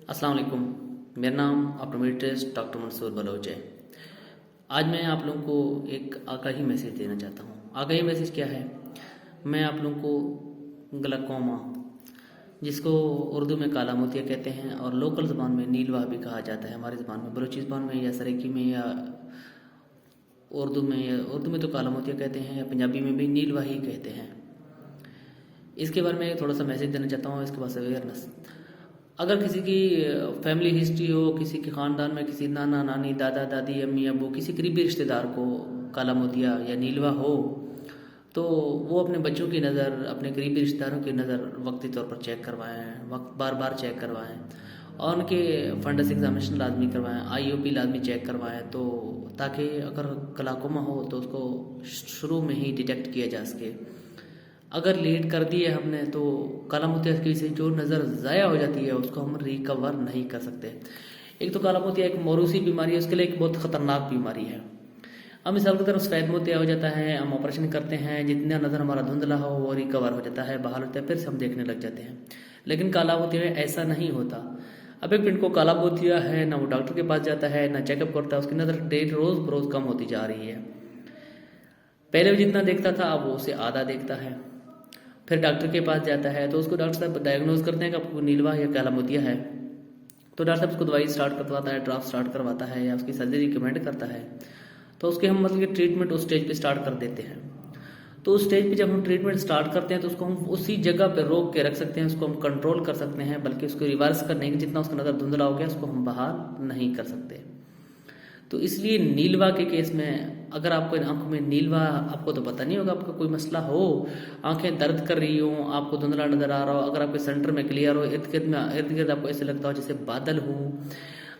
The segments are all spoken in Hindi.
अस्सलाम वालेकुम। मेरा नाम ऑप्टोमेट्रिस्ट डॉक्टर मंसूर बलोच है। आज मैं आप लोगों को एक आगाही मैसेज देना चाहता हूँ। आगाही मैसेज क्या है? मैं आप लोगों को ग्लाकोमा, जिसको उर्दू में काला मोतिया कहते हैं और लोकल ज़बान में नीलवाह भी कहा जाता है, हमारी ज़बान में बलूची ज़बान में या सरेकी में या उर्दू में तो काला मोतिया कहते हैं या पंजाबी में भी नीलवाह ही कहते हैं। इसके बारे में थोड़ा सा मैसेज देना चाहता हूँ, इसके बाद अवेयरनेस। अगर किसी की फैमिली हिस्ट्री हो, किसी के ख़ानदान में किसी नाना नानी दादा दादी अम्मी अबू किसी करीबी रिश्तेदार को काला मोतिया या नीलवा हो, तो वो अपने बच्चों की नज़र, अपने करीबी रिश्तेदारों की नज़र वक्ती तौर पर चेक करवाएं, बार बार चेक करवाएं और उनके फंडस एग्जामिनेशन लाजमी करवाएं, आईओपी लाजमी चेक करवाएं, तो ताकि अगर ग्लाकोमा हो तो उसको शुरू में ही डिटेक्ट किया जा सके। अगर लेट कर दिए हमने तो काला मोतिया की से जो नज़र ज़ाया हो जाती है उसको हम रिकवर नहीं कर सकते। एक तो काला मोतिया एक मौरूसी बीमारी है, उसके लिए एक बहुत ख़तरनाक बीमारी है। हम मिसाल की तरफ सफ़ेद मोतिया हो जाता है, हम ऑपरेशन करते हैं, जितना नज़र हमारा धुंधला हो वो रिकवर हो जाता है, बहाल होता है, फिर से हम देखने लग जाते हैं। लेकिन काला मोतिया में ऐसा नहीं होता। अब एक पेशेंट को काला मोतिया है, ना वो डॉक्टर के पास जाता है, ना चेकअप करता है, उसकी नज़र डेट रोज़ बरोज़ कम होती जा रही है। पहले वो जितना देखता था अब वो उसे आधा देखता है। फिर डॉक्टर के पास जाता है तो उसको डॉक्टर साहब डायग्नोज करते हैं कि आपको नीलवा या काला मोतिया है, तो डॉक्टर साहब उसको दवाई स्टार्ट करवाता है, ड्राफ्ट स्टार्ट करवाता है या उसकी सर्जरी रिकमेंड करता है। तो उसके हम मतलब कि ट्रीटमेंट उस स्टेज पे स्टार्ट कर देते हैं। तो उस स्टेज पे जब हम ट्रीटमेंट स्टार्ट करते हैं तो उसको हम उसी जगह पे रोक के रख सकते हैं, उसको हम कंट्रोल कर सकते हैं, बल्कि उसको रिवर्स करने के जितना उसका नज़र धुंधला हो गया उसको हम बाहर नहीं कर सकते। तो इसलिए नीलवा के केस में अगर आपको इन आंखों में नीलवा, आपको तो पता नहीं होगा, आपका कोई मसला हो, आंखें दर्द कर रही हो, आपको धुंधला नजर आ रहा हो, अगर आपके सेंटर में क्लियर हो, इर्द गिर्द आपको ऐसे लगता हो जैसे बादल हो,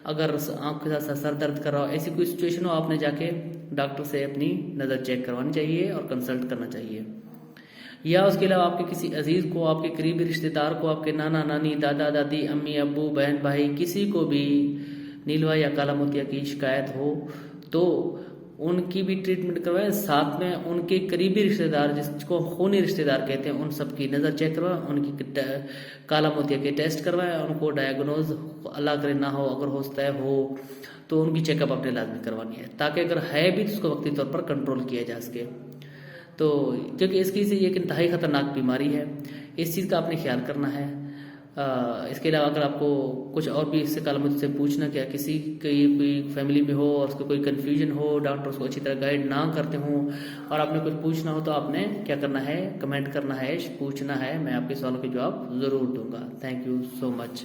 अगर आंख के साथ सर दर्द कर रहा हो, ऐसी कोई सिचुएशन हो, आपने जाके डॉक्टर से अपनी नज़र चेक करवानी चाहिए और कंसल्ट करना चाहिए। या उसके अलावा आपके किसी अजीज को, आपके करीबी रिश्तेदार को, आपके नाना नानी दादा दादी अम्मी अब्बू बहन भाई किसी को भी नीलवा या काला मोतिया की शिकायत हो तो उनकी भी ट्रीटमेंट करवाएं, साथ में उनके करीबी रिश्तेदार जिसको खूनी रिश्तेदार कहते हैं उन सबकी नज़र चेक करवाएं, उनकी काला मोतिया के टेस्ट करवाएं, उनको डायग्नोज अल्लाह करे ना हो, अगर होता है हो तो उनकी चेकअप अपने लाजमी करवानी है, ताकि अगर है भी तो उसको वक्ती तौर पर कंट्रोल किया जा सके। तो क्योंकि इसकी से एक इंतहाई ख़तरनाक बीमारी है, इस चीज़ का आपने ख्याल करना है। इसके अलावा अगर आपको कुछ और भी इससे काला मोतिया से पूछना, क्या किसी की कोई फैमिली में हो और उसको कोई कन्फ्यूजन हो, डॉक्टर उसको अच्छी तरह गाइड ना करते हों और आपने कुछ पूछना हो, तो आपने क्या करना है, कमेंट करना है, पूछना है, मैं आपके सवालों के जवाब ज़रूर दूंगा। Thank you so much.